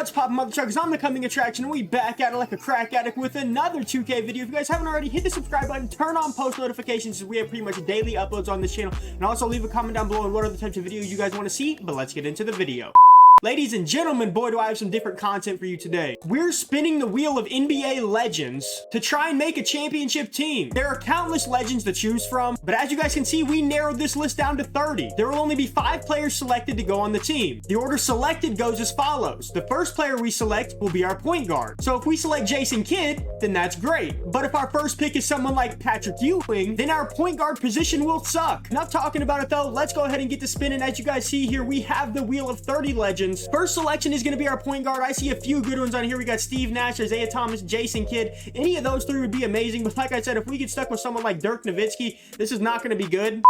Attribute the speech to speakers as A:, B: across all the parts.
A: What's poppin', mother truckers? I'm the coming attraction, and we back at it like a crack addict with another 2K video. If you guys haven't already, hit the subscribe button, turn on post notifications, as we have pretty much daily uploads on this channel, and also leave a comment down below on what other types of videos you guys want to see. But let's get into the video. Ladies and gentlemen, boy, do I have some different content for you today. We're spinning the wheel of NBA legends to try and make a championship team. There are countless legends to choose from, but as you guys can see, we narrowed this list down to 30. There will only be 5 players selected to go on the team. The order selected goes as follows. The first player we select will be our point guard. So if we select Jason Kidd, then that's great. But if our first pick is someone like Patrick Ewing, then our point guard position will suck. Enough talking about it though, let's go ahead and get to spinning. As you guys see here, we have the wheel of 30 legends. First selection is going to be our point guard. I see a few good ones on here. We got Steve Nash, Isaiah Thomas, Jason Kidd. Any of those 3 would be amazing. But like I said, if we get stuck with someone like Dirk Nowitzki, this is not going to be good.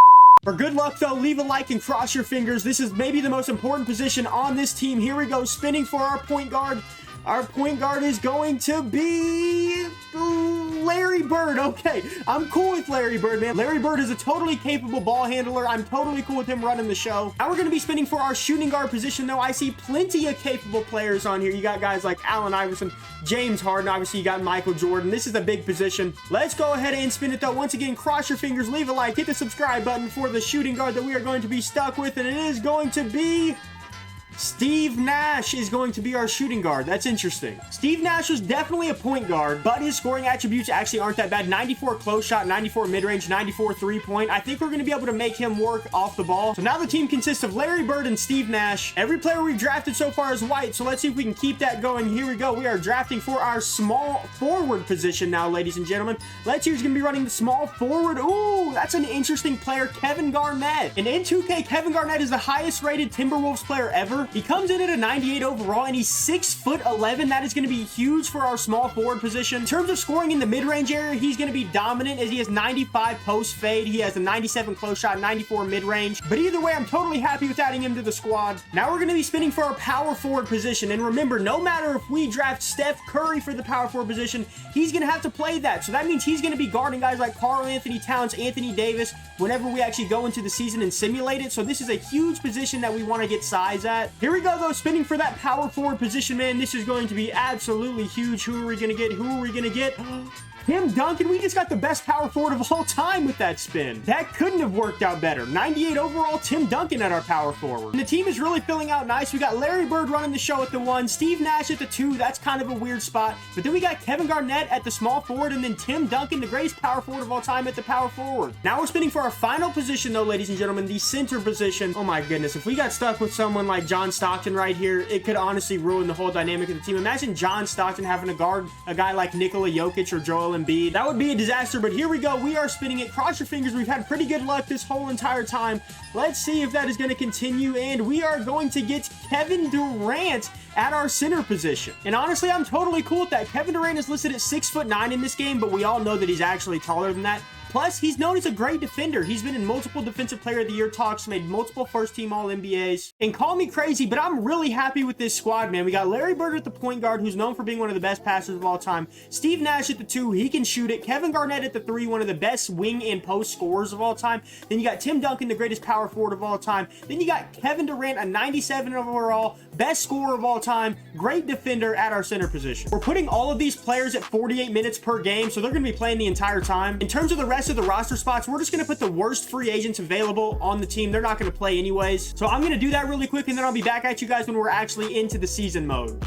A: For good luck though, leave a like and cross your fingers. This is maybe the most important position on this team. Here we go, spinning for our point guard. Our point guard is going to be Larry Bird. Okay, I'm cool with Larry Bird, man. Larry Bird is a totally capable ball handler. I'm totally cool with him running the show. Now we're going to be spinning for our shooting guard position, though. I see plenty of capable players on here. You got guys like Allen Iverson, James Harden. Obviously, you got Michael Jordan. This is a big position. Let's go ahead and spin it, though. Once again, cross your fingers, leave a like, hit the subscribe button for the shooting guard that we are going to be stuck with, and it is going to be Steve Nash is going to be our shooting guard. That's interesting. Steve Nash was definitely a point guard, but his scoring attributes actually aren't that bad. 94 close shot, 94 mid-range, 94 three-point. I think we're going to be able to make him work off the ball. So now the team consists of Larry Bird and Steve Nash. Every player we've drafted so far is white, so let's see if we can keep that going. Here we go. We are drafting for our small forward position now, ladies and gentlemen. Let's see who's going to be running the small forward. Ooh, that's an interesting player, Kevin Garnett. And in 2K, Kevin Garnett is the highest rated Timberwolves player ever. He comes in at a 98 overall, and he's 6'11". That is going to be huge for our small forward position. In terms of scoring in the mid-range area, he's going to be dominant as he has 95 post fade. He has a 97 close shot, 94 mid-range. But either way, I'm totally happy with adding him to the squad. Now we're going to be spinning for our power forward position. And remember, no matter if we draft Steph Curry for the power forward position, he's going to have to play that. So that means he's going to be guarding guys like Karl Anthony Towns, Anthony Davis, whenever we actually go into the season and simulate it. So this is a huge position that we want to get size at. Here we go, though, spinning for that power forward position, man. This is going to be absolutely huge. Who are we going to get? Who are we going to get? Tim Duncan. We just got the best power forward of all time with that spin. That couldn't have worked out better. 98 overall, Tim Duncan at our power forward. And the team is really filling out nice. We got Larry Bird running the show at the 1, Steve Nash at the 2. That's kind of a weird spot. But then we got Kevin Garnett at the small forward, and then Tim Duncan, the greatest power forward of all time, at the power forward. Now we're spinning for our final position, though, ladies and gentlemen, the center position. Oh my goodness. If we got stuck with someone like John Stockton right here, it could honestly ruin the whole dynamic of the team. Imagine John Stockton having to guard a guy like Nikola Jokic or Joel Embiid. That would be a disaster, but here we go. We are spinning it. Cross your fingers. We've had pretty good luck this whole entire time. Let's see if that is going to continue, and we are going to get Kevin Durant at our center position. And honestly, I'm totally cool with that. Kevin Durant is listed at 6'9" in this game, but we all know that he's actually taller than that. Plus, he's known as a great defender. He's been in multiple Defensive Player of the Year talks, made multiple first-team All-NBAs. And call me crazy, but I'm really happy with this squad, man. We got Larry Bird at the point guard, who's known for being one of the best passers of all time. Steve Nash at the 2, he can shoot it. Kevin Garnett at the 3, one of the best wing and post scorers of all time. Then you got Tim Duncan, the greatest power forward of all time. Then you got Kevin Durant, a 97 overall, best scorer of all time, great defender at our center position. We're putting all of these players at 48 minutes per game, so they're going to be playing the entire time. In terms of the rest of the roster spots, we're just going to put the worst free agents available on the team. They're not going to play anyways. So I'm going to do that really quick, and then I'll be back at you guys when we're actually into the season mode.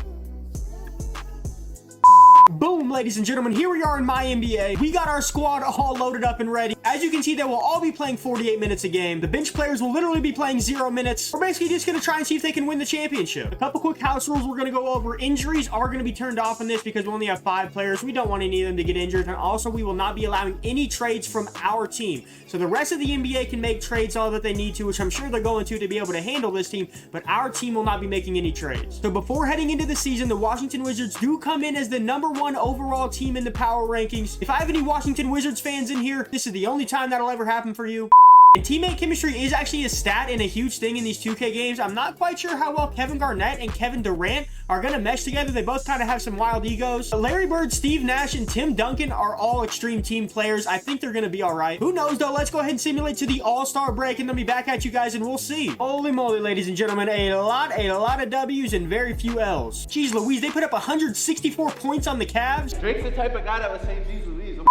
A: Boom, ladies and gentlemen, here we are in my NBA. We got our squad all loaded up and ready. As you can see, they will all be playing 48 minutes a game. The bench players will literally be playing 0 minutes. We're basically just going to try and see if they can win the championship. A couple quick house rules we're going to go over. Injuries are going to be turned off in this because we only have 5 players. We don't want any of them to get injured. And also, we will not be allowing any trades from our team. So the rest of the NBA can make trades all that they need to, which I'm sure they're going to be able to handle this team. But our team will not be making any trades. So before heading into the season, the Washington Wizards do come in as the #1 overall team in the power rankings. If I have any Washington Wizards fans in here, this is the only time that'll ever happen for you. And teammate chemistry is actually a stat and a huge thing in these 2K games. I'm not quite sure how well Kevin Garnett and Kevin Durant are going to mesh together. They both kind of have some wild egos. Larry Bird, Steve Nash, and Tim Duncan are all extreme team players. I think they're going to be all right. Who knows, though? Let's go ahead and simulate to the All-Star break, and then be back at you guys, and we'll see. Holy moly, ladies and gentlemen, a lot of W's and very few L's. Jeez Louise, they put up 164 points on the Cavs.
B: Drake's the type of guy that would say jeez Louise.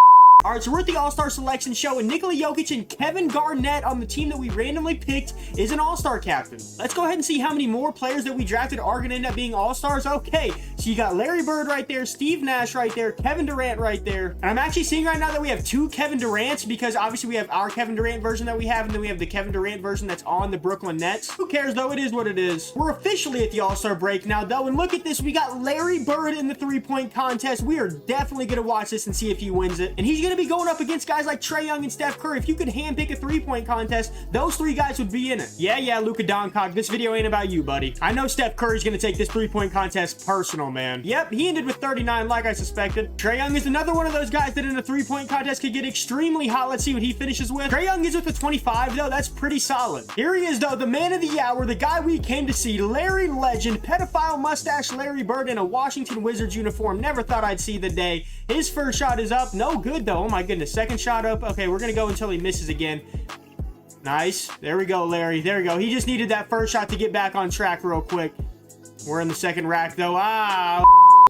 A: All right, so we're at the All-Star selection show, and Nikola Jokic and Kevin Garnett on the team that we randomly picked is an All-Star captain. Let's go ahead and see how many more players that we drafted are going to end up being All-Stars. Okay, so you got Larry Bird right there, Steve Nash right there, Kevin Durant right there. And I'm actually seeing right now that we have two Kevin Durants, because obviously we have our Kevin Durant version that we have, and then we have the Kevin Durant version that's on the Brooklyn Nets. Who cares, though? It is what it is. We're officially at the All-Star break now, though, and look at this. We got Larry Bird in the three-point contest. We are definitely going to watch this and see if he wins it. And he's going to be going up against guys like Trae Young and Steph Curry. If you could handpick a three-point contest, those three guys would be in it. Yeah, Luka Doncic, this video ain't about you, buddy. I know Steph Curry's gonna take this three-point contest personal, man. Yep, he ended with 39 like I suspected. Trae Young is another one of those guys that in a three-point contest could get extremely hot. Let's see what he finishes with. Trae Young is with a 25, though. That's pretty solid. Here he is, though, the man of the hour, the guy we came to see, Larry Legend, pedophile mustache Larry Bird in a Washington Wizards uniform. Never thought I'd see the day. His first shot is up. No good, though. Oh, my goodness. Second shot up. Okay, we're going to go until he misses again. Nice. There we go, Larry. There we go. He just needed that first shot to get back on track real quick. We're in the second rack, though.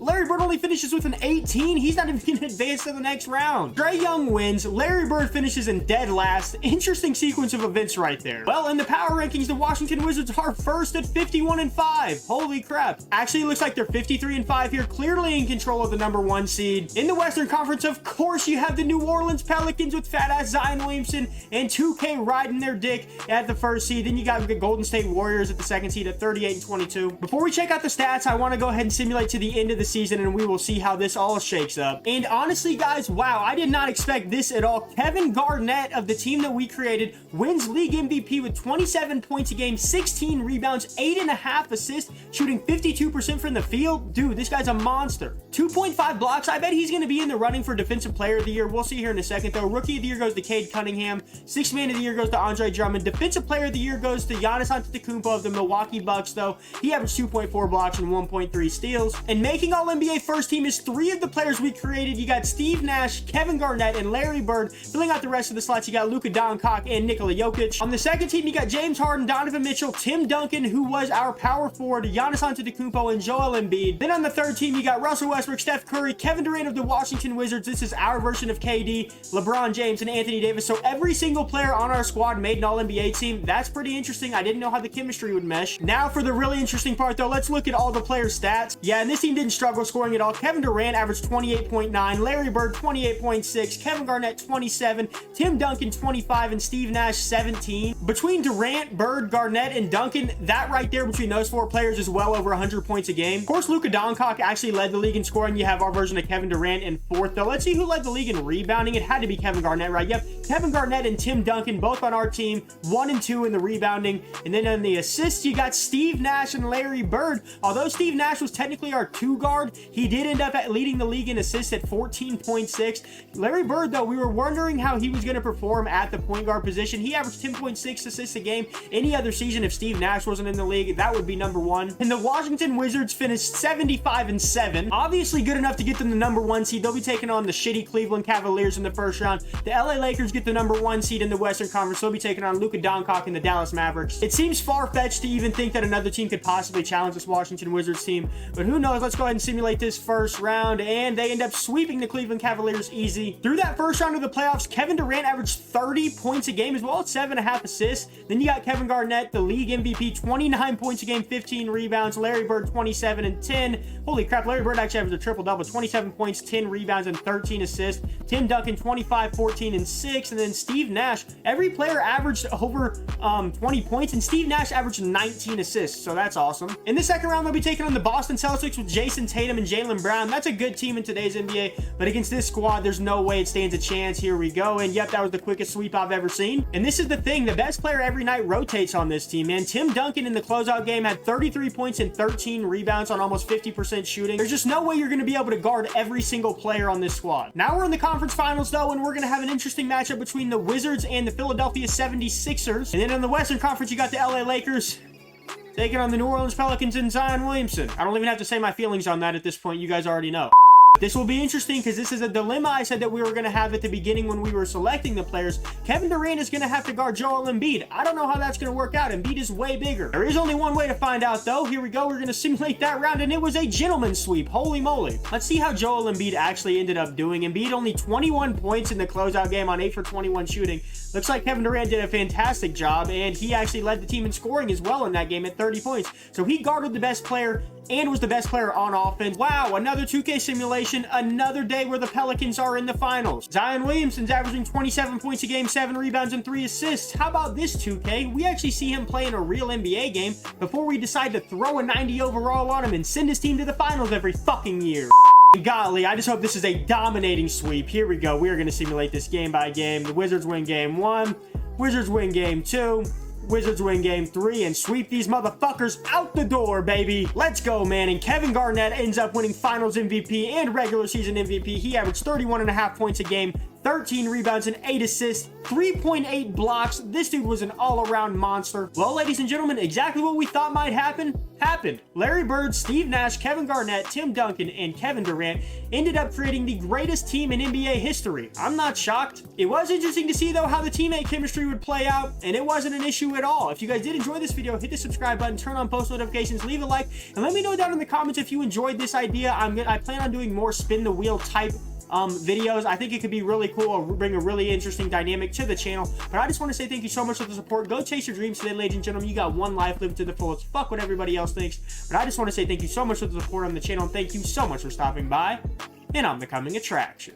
A: Larry Bird only finishes with an 18. He's not even going to advance to the next round. Trae Young wins. Larry Bird finishes in dead last. Interesting sequence of events right there. Well, in the power rankings, the Washington Wizards are first at 51-5. Holy crap. Actually, it looks like they're 53-5 here, clearly in control of the #1 seed. In the Western Conference, of course, you have the New Orleans Pelicans with fat-ass Zion Williamson and 2K riding their dick at the first seed. Then you got the Golden State Warriors at the second seed at 38-22. Before we check out the stats, I want to go ahead and simulate to the end of the season, and we will see how this all shakes up. And honestly, guys, wow, I did not expect this at all. Kevin Garnett of the team that we created wins league MVP with 27 points a game, 16 rebounds, 8.5 assists, shooting 52% from the field. Dude, this guy's a monster. 2.5 blocks. I bet he's going to be in the running for Defensive Player of the Year. We'll see here in a second, though. Rookie of the Year goes to Cade Cunningham. Sixth Man of the Year goes to Andre Drummond. Defensive Player of the Year goes to Giannis Antetokounmpo of the Milwaukee Bucks, though. He averaged 2.4 blocks and 1.3 steals. And making All-NBA first team is three of the players we created. You got Steve Nash, Kevin Garnett, and Larry Bird. Filling out the rest of the slots, you got Luka Doncic and Nikola Jokic. On the second team, you got James Harden, Donovan Mitchell, Tim Duncan, who was our power forward, Giannis Antetokounmpo, and Joel Embiid. Then on the third team, you got Russell Westbrook, Steph Curry, Kevin Durant of the Washington Wizards. This is our version of KD, LeBron James, and Anthony Davis. So every single player on our squad made an All-NBA team. That's pretty interesting. I didn't know how the chemistry would mesh. Now for the really interesting part, though, let's look at all the players' stats. Yeah, and this team didn't struggle scoring at all. Kevin Durant averaged 28.9, Larry Bird 28.6, Kevin Garnett 27, Tim Duncan 25, and Steve Nash 17. Between Durant, Bird, Garnett, and Duncan, that right there between those four players is well over 100 points a game. Of course, Luka Doncic actually led the league in scoring. You have our version of Kevin Durant in fourth, though. Let's see who led the league in rebounding. It had to be Kevin Garnett, right? Yep, Kevin Garnett and Tim Duncan, both on our team, 1 and 2 in the rebounding. And then on the assists, you got Steve Nash and Larry Bird. Although Steve Nash was technically our 2 guard, he did end up leading the league in assists at 14.6. Larry Bird, though, we were wondering how he was going to perform at the point guard position. He averaged 10.6 assists a game. Any other season, if Steve Nash wasn't in the league, that would be #1. And the Washington Wizards finished 75-7. Obviously good enough to get them the #1 seed. They'll be taking on the shitty Cleveland Cavaliers in the first round. The LA Lakers get the #1 seed in the Western Conference. They'll be taking on Luka Doncic and the Dallas Mavericks. It seems far-fetched to even think that another team could possibly challenge this Washington Wizards team, but who knows? Let's go ahead and simulate this first round, and they end up sweeping the Cleveland Cavaliers easy. Through that first round of the playoffs, Kevin Durant averaged 30 points a game as well as 7.5 assists. Then you got Kevin Garnett, the league MVP, 29 points a game, 15 rebounds. Larry Bird, 27 and 10. Holy crap, Larry Bird actually averaged a triple-double, 27 points, 10 rebounds, and 13 assists. Tim Duncan, 25, 14, and 6. And then Steve Nash, every player averaged over 20 points, and Steve Nash averaged 19 assists, so that's awesome. In the second round, they'll be taking on the Boston Celtics with Jason Tatum and Jaylen Brown. That's a good team in today's NBA, but against this squad, there's no way it stands a chance. Here we go, and yep, that was the quickest sweep I've ever seen. And this is the thing, the best player every night rotates on this team, man. Tim Duncan in the closeout game had 33 points and 13 rebounds on almost 50% shooting. There's just no way you're you're going to be able to guard every single player on this squad. Now we're in the conference finals, though, and we're going to have an interesting matchup between the Wizards and the Philadelphia 76ers. And then in the Western Conference, you got the LA Lakers taking on the New Orleans Pelicans and Zion Williamson. I don't even have to say my feelings on that at this point. You guys already know. This will be interesting because this is a dilemma I said that we were going to have at the beginning when we were selecting the players. Kevin Durant is going to have to guard Joel Embiid. I don't know how that's going to work out. Embiid is way bigger. There is only one way to find out, though. Here we go. We're going to simulate that round, and it was a gentleman's sweep. Holy moly. Let's see how Joel Embiid actually ended up doing. Embiid only 21 points in the closeout game on 8 for 21 shooting. Looks like Kevin Durant did a fantastic job, and he actually led the team in scoring as well in that game at 30 points. So he guarded the best player and was the best player on offense. Wow, another 2K simulation, another day where the Pelicans are in the finals. Zion Williamson's averaging 27 points a game, 7 rebounds, and 3 assists. How about this 2K? We actually see him play in a real NBA game before we decide to throw a 90 overall on him and send his team to the finals every fucking year. Golly, I just hope this is a dominating sweep. Here we go. We are going to simulate this game by game. The Wizards win game 1. Wizards win game 2. Wizards win game 3 and sweep these motherfuckers out the door, baby. Let's go, man. And Kevin Garnett ends up winning Finals MVP and regular season MVP. He averaged 31.5 points a game, 13 rebounds and 8 assists, 3.8 blocks. This dude was an all-around monster. Well, ladies and gentlemen, exactly what we thought might happen happened. Larry Bird, Steve Nash, Kevin Garnett, Tim Duncan, and Kevin Durant ended up creating the greatest team in NBA history. I'm not shocked. It was interesting to see, though, how the teammate chemistry would play out, and it wasn't an issue at all. If you guys did enjoy this video, hit the subscribe button, turn on post notifications, leave a like, and let me know down in the comments if you enjoyed this idea. I plan on doing more spin the wheel type videos. I think it could be really cool or bring a really interesting dynamic to the channel. But I just want to say thank you so much for the support. Go chase your dreams today, ladies and gentlemen. You got one life, live to the fullest. Fuck what everybody else thinks. But I just want to say thank you so much for the support on the channel. And thank you so much for stopping by. And I'm becoming attraction.